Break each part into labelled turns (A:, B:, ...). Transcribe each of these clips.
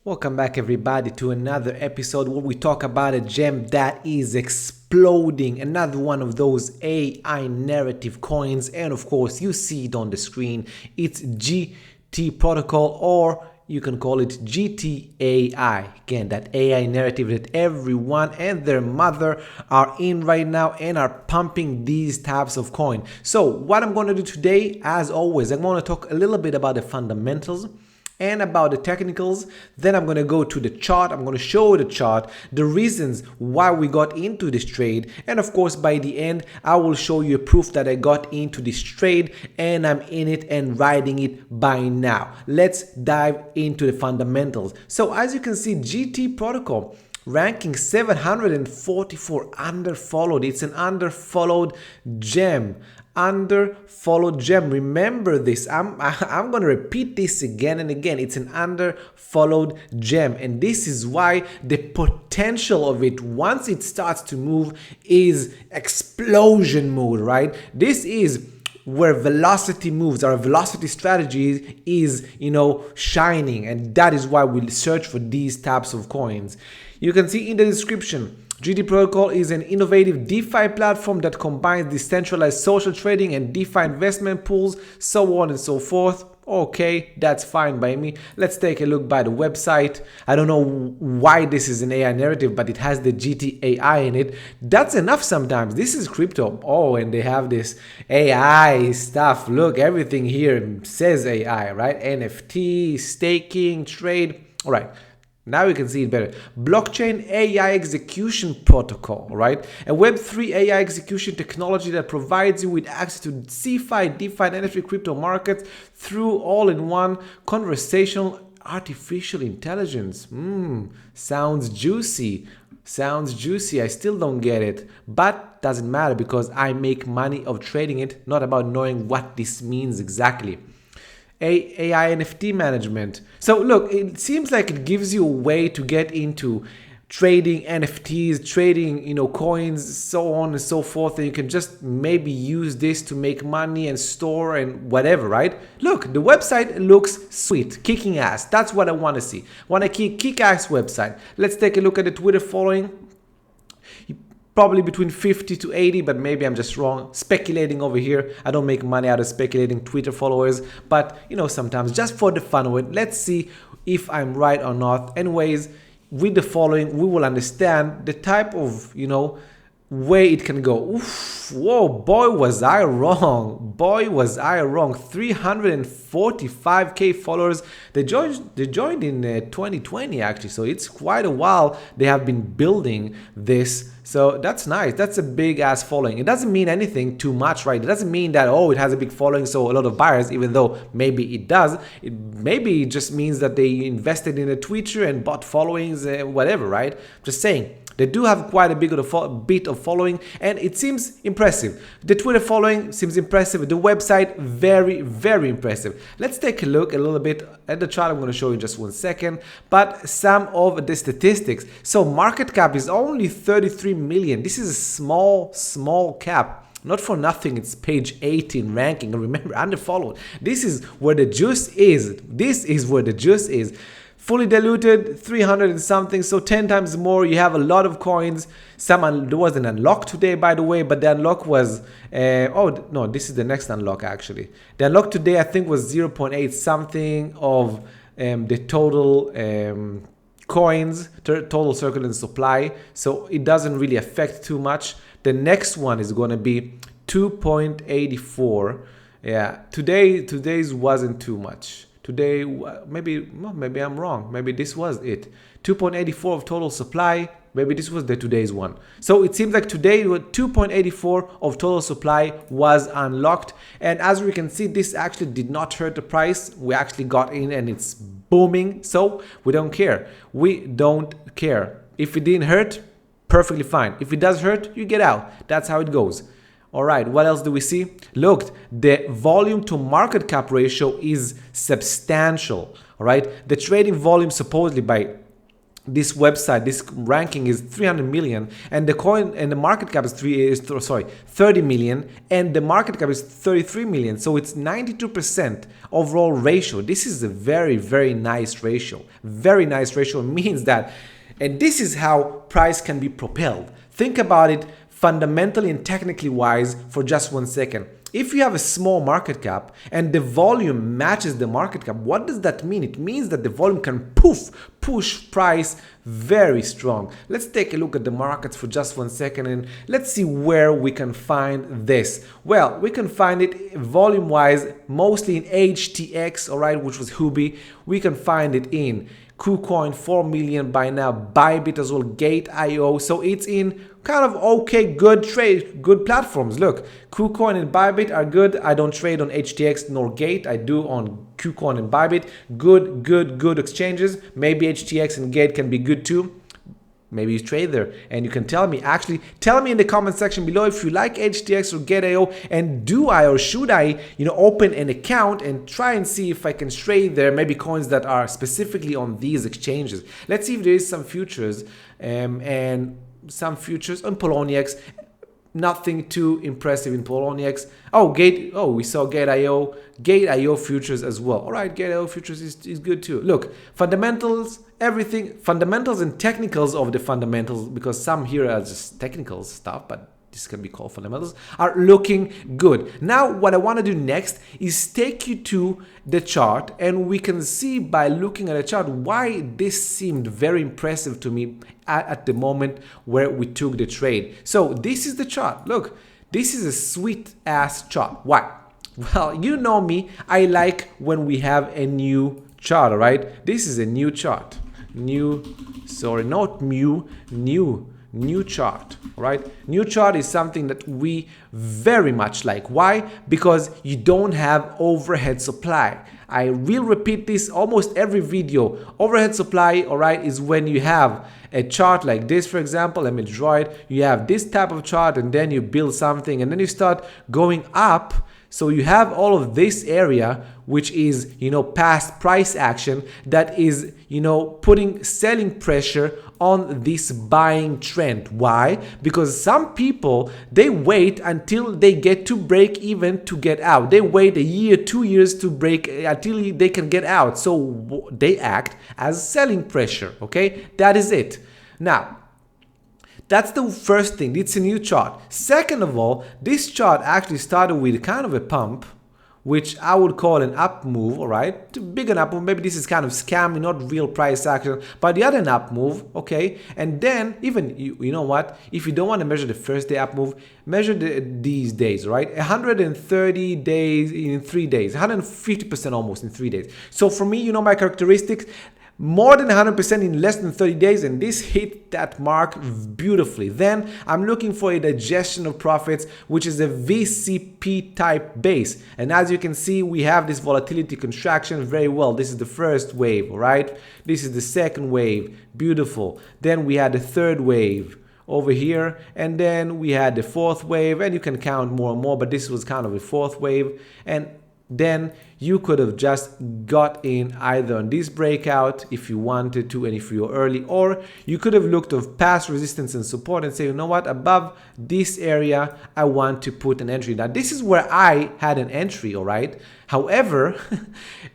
A: Welcome back, everybody, to another episode where we talk about a gem that is exploding. Another one of those AI narrative coins, and of course, you see it on the screen. It's GT protocol, or you can call it GTAI. Again, that AI narrative that everyone and their mother are in right now and are pumping these types of coin. So, what I'm going to do today, as always, I'm going to talk a little bit about the fundamentals and about the technicals. Then I'm going to go to the chart. I'm going to show the chart, the reasons why we got into this trade, and of course by the end I will show you a proof that I got into this trade and I'm in it and riding it by now. Let's dive into the fundamentals. So as you can see, GT protocol ranking 744 under followed. It's an under followed gem. Under followed gem. Remember this. I'm going to repeat this again and again. It's an under followed gem, and this is why the potential of it, once it starts to move, is explosion mode, right? This is where velocity moves. Our velocity strategy is, shining, and that is why we search for these types of coins. You can see in the description, GT Protocol is an innovative DeFi platform that combines decentralized social trading and DeFi investment pools, so on and so forth. Okay, that's fine by me. Let's take a look by the website. I don't know why this is an AI narrative, but it has the GTAI in it. That's enough sometimes. This is crypto. Oh, and they have this AI stuff. Look, everything here says AI, right? NFT, staking, trade. All right. Now you can see it better. Blockchain AI execution protocol, right? A Web3 AI execution technology that provides you with access to CeFi, DeFi, and NFT crypto markets through all-in-one conversational artificial intelligence. Sounds juicy. Sounds juicy. I still don't get it, but doesn't matter because I make money of trading it, not about knowing what this means exactly. AI NFT management. So look, it seems like it gives you a way to get into trading NFTs, trading, coins, so on and so forth, and you can just maybe use this to make money and store and whatever, right? Look, the website looks sweet, kicking ass. That's what I want to see. Want a kick-ass website. Let's take a look at the Twitter following. Probably between 50 to 80, but maybe I'm just wrong. Speculating over here. I don't make money out of speculating Twitter followers, but sometimes just for the fun of it, let's see if I'm right or not. Anyways, with the following, we will understand the type of, way it can go. Oof, whoa, boy was I wrong. Boy was I wrong. 345k followers. They joined in 2020 actually, so it's quite a while they have been building this. So that's nice. That's a big ass following. It doesn't mean anything too much, right? It doesn't mean that, it has a big following, so a lot of buyers, even though maybe it does. Maybe it just means that they invested in a Twitter and bought followings, whatever, right? Just saying. They do have quite a bit of following, and it seems impressive. The Twitter following seems impressive. The website, very, very impressive. Let's take a look a little bit at the chart. I'm going to show you in just 1 second. But some of the statistics. So market cap is only 33 million. This is a small cap. Not for nothing, it's page 18 ranking. Remember, underfollowed. This is where the juice is. This is where the juice is. Fully diluted, 300 and something, so 10 times more. You have a lot of coins. There was an unlock today, by the way, but the unlock was, oh no, this is the next unlock actually. The unlock today, I think, was 0.8 something of the total coins, total circulating supply. So it doesn't really affect too much. The next one is going to be 2.84. Yeah, today's wasn't too much. Today, maybe I'm wrong. Maybe this was it. 2.84 of total supply. Maybe this was today's one. So it seems like today 2.84 of total supply was unlocked. And as we can see, this actually did not hurt the price. We actually got in and it's booming. So we don't care. We don't care. If it didn't hurt, perfectly fine. If it does hurt, you get out. That's how it goes. All right, what else do we see? Look, the volume to market cap ratio is substantial. All right, the trading volume supposedly by this website, this ranking is 300 million, and the coin and the market cap is 30 million, and the market cap is 33 million. So it's 92% overall ratio. This is a very, very nice ratio. Very nice ratio means that, and this is how price can be propelled. Think about it fundamentally and technically wise for just 1 second. If you have a small market cap and the volume matches the market cap, what does that mean? It means that the volume can push price very strong. Let's take a look at the markets for just 1 second and let's see where we can find this. Well, we can find it volume wise mostly in HTX, all right, which was Huobi. We can find it in KuCoin, 4 million by now, Bybit as well, GTAI. So it's in kind of okay, good platforms. Look, KuCoin and Bybit are good. I don't trade on HTX nor Gate. I do on KuCoin and Bybit. Good exchanges. Maybe HTX and Gate can be good too. Maybe you trade there and you can tell me. Actually, tell me in the comment section below if you like HTX or GTAI, and do I or should I, open an account and try and see if I can trade there, maybe coins that are specifically on these exchanges. Let's see if there is some futures and some futures on Poloniex. Nothing too impressive in Poloniex. We saw GTAI futures as well. All right, GTAI futures is good too. Look, fundamentals, everything, fundamentals and technicals of the fundamentals, because some here are just technical stuff, but this can be called fundamentals, are looking good. Now, what I want to do next is take you to the chart, and we can see by looking at the chart why this seemed very impressive to me at the moment where we took the trade. So this is the chart. Look, this is a sweet ass chart. Why? Well, you know me, I like when we have a new chart, all right? This is a new chart. New chart, right? New chart is something that we very much like. Why? Because you don't have overhead supply. I will repeat this almost every video. Overhead supply, all right, is when you have a chart like this, for example. Let me draw it. You have this type of chart, and then you build something, and then you start going up. So you have all of this area, which is, past price action that is, putting selling pressure on this buying trend. Why? Because some people, they wait until they get to break even to get out. They wait a year, 2 years to break until they can get out. So they act as selling pressure. Okay, that is it. Now, that's the first thing. It's a new chart. Second of all, this chart actually started with kind of a pump, which I would call an up move, all right? Too big an up move. Maybe this is kind of scammy, not real price action, but the other up move, okay? And then even, you know what? If you don't want to measure the first day up move, measure these days, right? 130 days in 3 days, 150% almost in 3 days. So for me, my characteristics, more than 100% in less than 30 days, and this hit that mark beautifully. Then I'm looking for a digestion of profits, which is a VCP type base. And as you can see, we have this volatility contraction very well. This is the first wave, all right? This is the second wave, beautiful. Then we had the third wave over here, and then we had the fourth wave, and you can count more and more, but this was kind of a fourth wave. And then you could have just got in either on this breakout if you wanted to, and if you're early, or you could have looked at past resistance and support and say, you know what, above this area, I want to put an entry. Now, this is where I had an entry, all right? However,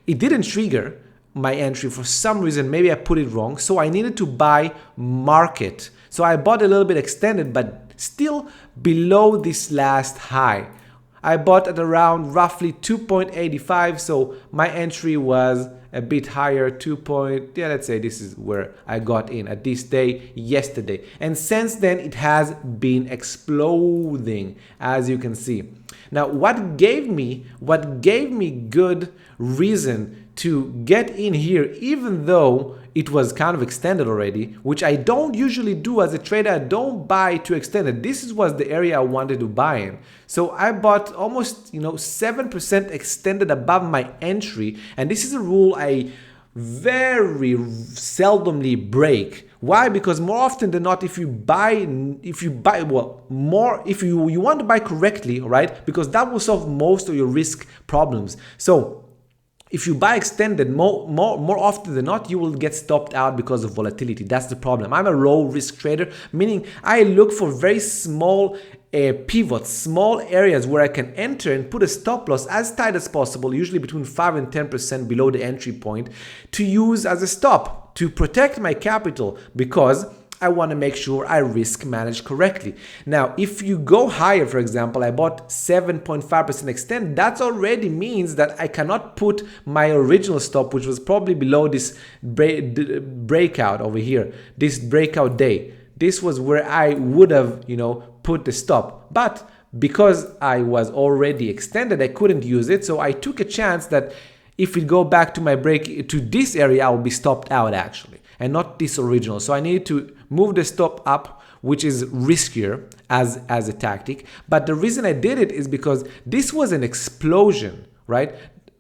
A: it didn't trigger my entry for some reason. Maybe I put it wrong. So I needed to buy market. So I bought a little bit extended, but still below this last high. I bought at around roughly 2.85, so my entry was a bit higher, let's say this is where I got in at this day yesterday. And since then, it has been exploding, as you can see. Now, what gave me good reason to get in here, even though it was kind of extended already, which I don't usually do as a trader. I don't buy too extended. This was the area I wanted to buy in. So I bought almost 7% extended above my entry, and this is a rule I very seldomly break. Why? Because more often than not, if you want to buy correctly, all right, because that will solve most of your risk problems. So If you buy extended, more often than not, you will get stopped out because of volatility. That's the problem. I'm a low risk trader, meaning I look for very small pivots, small areas where I can enter and put a stop loss as tight as possible, usually between 5 and 10% below the entry point, to use as a stop to protect my capital, because I want to make sure I risk manage correctly. Now, if you go higher, for example, I bought 7.5% extend, that already means that I cannot put my original stop, which was probably below this breakout over here, this breakout day. This was where I would have, put the stop. But because I was already extended, I couldn't use it. So I took a chance that if we go back to my break to this area, I will be stopped out actually, and not this original. So I needed to move the stop up, which is riskier as a tactic. But the reason I did it is because this was an explosion, right?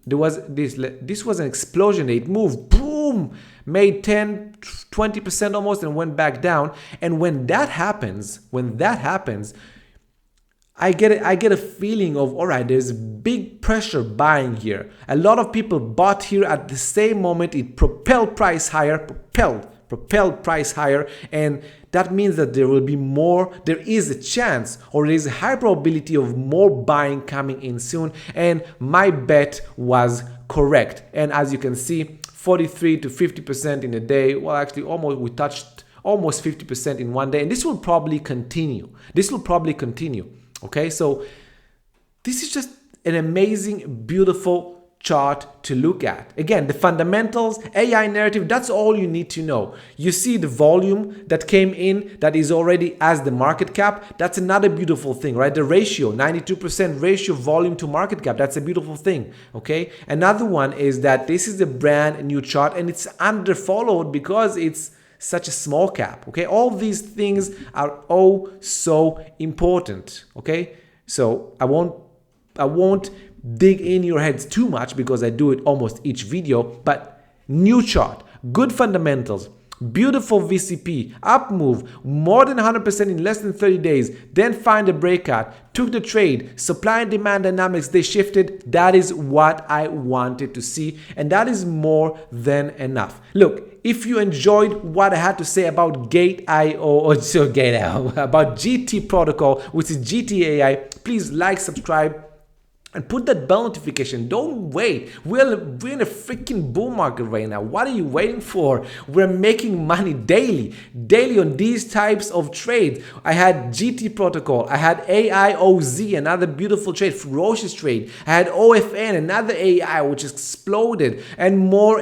A: This was an explosion. It moved, boom, made 10, 20% almost, and went back down. And when that happens, I get a feeling of, all right, there's big pressure buying here. A lot of people bought here at the same moment. It propelled price higher, propelled price higher, and that means that there will be more, there is a chance, or there is a high probability of more buying coming in soon, and my bet was correct. And as you can see, 43 to 50% in a day. Well, actually we touched almost 50% in one day, and this will probably continue. Okay, so this is just an amazing, beautiful chart to look at. Again, the fundamentals, AI narrative, that's all you need to know. You see the volume that came in that is already as the market cap. That's another beautiful thing, right? The ratio, 92% ratio volume to market cap. That's a beautiful thing, okay? Another one is that this is a brand new chart and it's underfollowed because it's such a small cap, okay? All these things are oh so important, okay? So I won't dig in your heads too much because I do it almost each video, but new chart, good fundamentals, beautiful VCP, up move, more than 100% in less than 30 days, then find a breakout, took the trade, supply and demand dynamics, they shifted. That is what I wanted to see, and that is more than enough. Look, if you enjoyed what I had to say about about GT protocol, which is GTAI, please like, subscribe, and put that bell notification. Don't wait. We're in a freaking bull market right now. What are you waiting for? We're making money daily on these types of trades. I had GT protocol. I had AIOZ, another beautiful trade, ferocious trade. I had OFN, another AI, which exploded, and more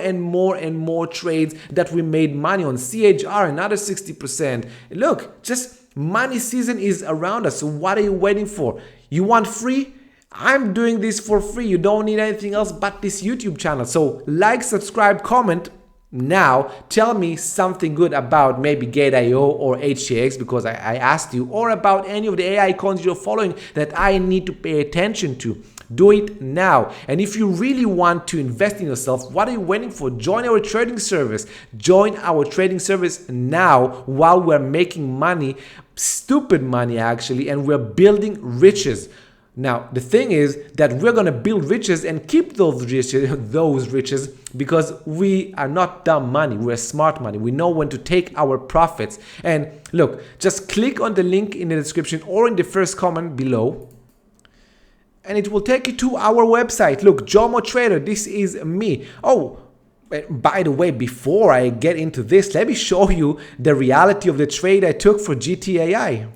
A: trades that we made money on. CHR, another 60%. Look, just money season is around us. So what are you waiting for? You want free? I'm doing this for free. You don't need anything else but this YouTube channel. So like, subscribe, comment now. Tell me something good about maybe Gate.io or HTX because I asked you, or about any of the AI coins you're following that I need to pay attention to. Do it now. And if you really want to invest in yourself, what are you waiting for? Join our trading service. Join our trading service now while we're making money, stupid money actually, and we're building riches. Now, the thing is that we're going to build riches and keep those riches because we are not dumb money. We're smart money. We know when to take our profits. And look, just click on the link in the description or in the first comment below, and it will take you to our website. Look, Jomo Trader, this is me. Oh, by the way, before I get into this, let me show you the reality of the trade I took for GTAI.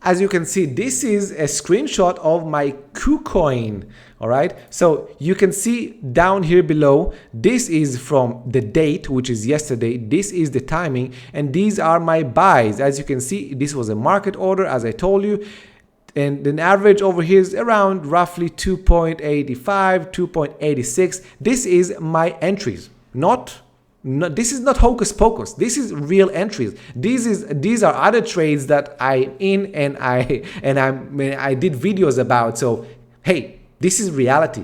A: As you can see, this is a screenshot of my KuCoin. All right, so you can see down here below, this is from the date, which is yesterday. This is the timing, and these are my buys. As you can see, this was a market order, as I told you, and the average over here is around roughly 2.85, 2.86. This is my entries, this is not hocus pocus. This is real entries. These are other trades that I'm in and I did videos about. So hey, this is reality.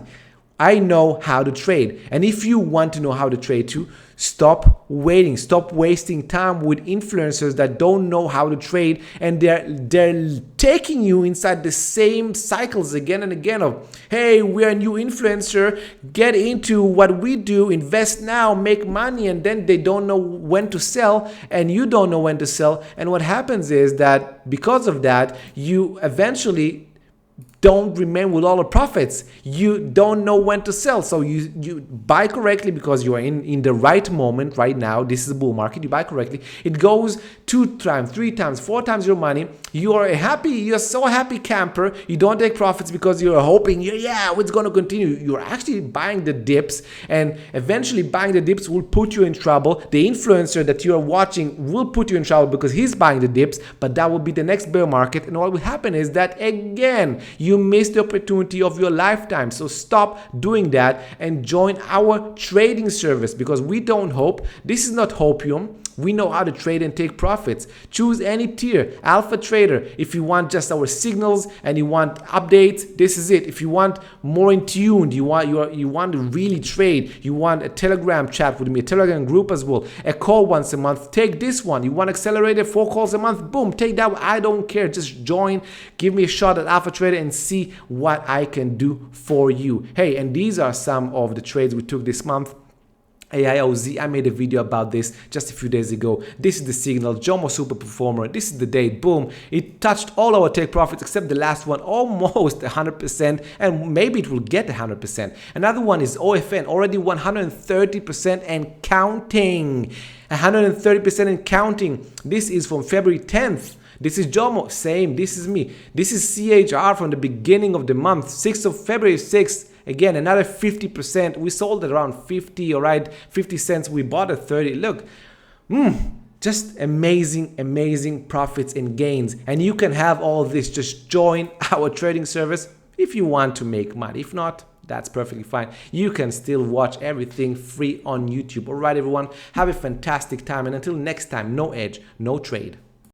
A: I know how to trade. And if you want to know how to trade too, stop waiting. Stop wasting time with influencers that don't know how to trade, and they're taking you inside the same cycles again and again of, hey, we're a new influencer, get into what we do, invest now, make money, and then they don't know when to sell and you don't know when to sell. And what happens is that because of that, you eventually don't remain with all the profits. You don't know when to sell. So you buy correctly because you are in the right moment right now. This is a bull market. You buy correctly. It goes 2 times, 3 times, 4 times your money. You're so happy camper. You don't take profits because you're hoping, yeah, it's going to continue. You're actually buying the dips, and eventually buying the dips will put you in trouble. The influencer that you are watching will put you in trouble because he's buying the dips, but that will be the next bear market. And what will happen is that, again, you miss the opportunity of your lifetime. So stop doing that and join our trading service, because we don't hope. This is not hopium. We know how to trade and take profits. Choose any tier, Alpha Trader. If you want just our signals and you want updates, this is it. If you want more in tune, you want to really trade, you want a Telegram chat with me, a Telegram group as well, a call once a month, take this one. You want accelerated 4 calls a month, boom, take that one. I don't care. Just join, give me a shot at Alpha Trader and see what I can do for you. Hey, and these are some of the trades we took this month. AIOZ, I made a video about this just a few days ago. This is the signal, jomosuperperformer. This is the date, boom. It touched all our take profits except the last one, almost 100%, and maybe it will get 100%. Another one is OFN, already 130% and counting. 130% and counting. This is from February 10th. This is Jomo, same, this is me. This is CHR from the beginning of the month, 6th of February, 6th. Again, another 50%. We sold at around 50, all right, 50 cents. We bought at 30. Look, just amazing, amazing profits and gains. And you can have all this. Just join our trading service if you want to make money. If not, that's perfectly fine. You can still watch everything free on YouTube. All right, everyone, have a fantastic time. And until next time, no edge, no trade.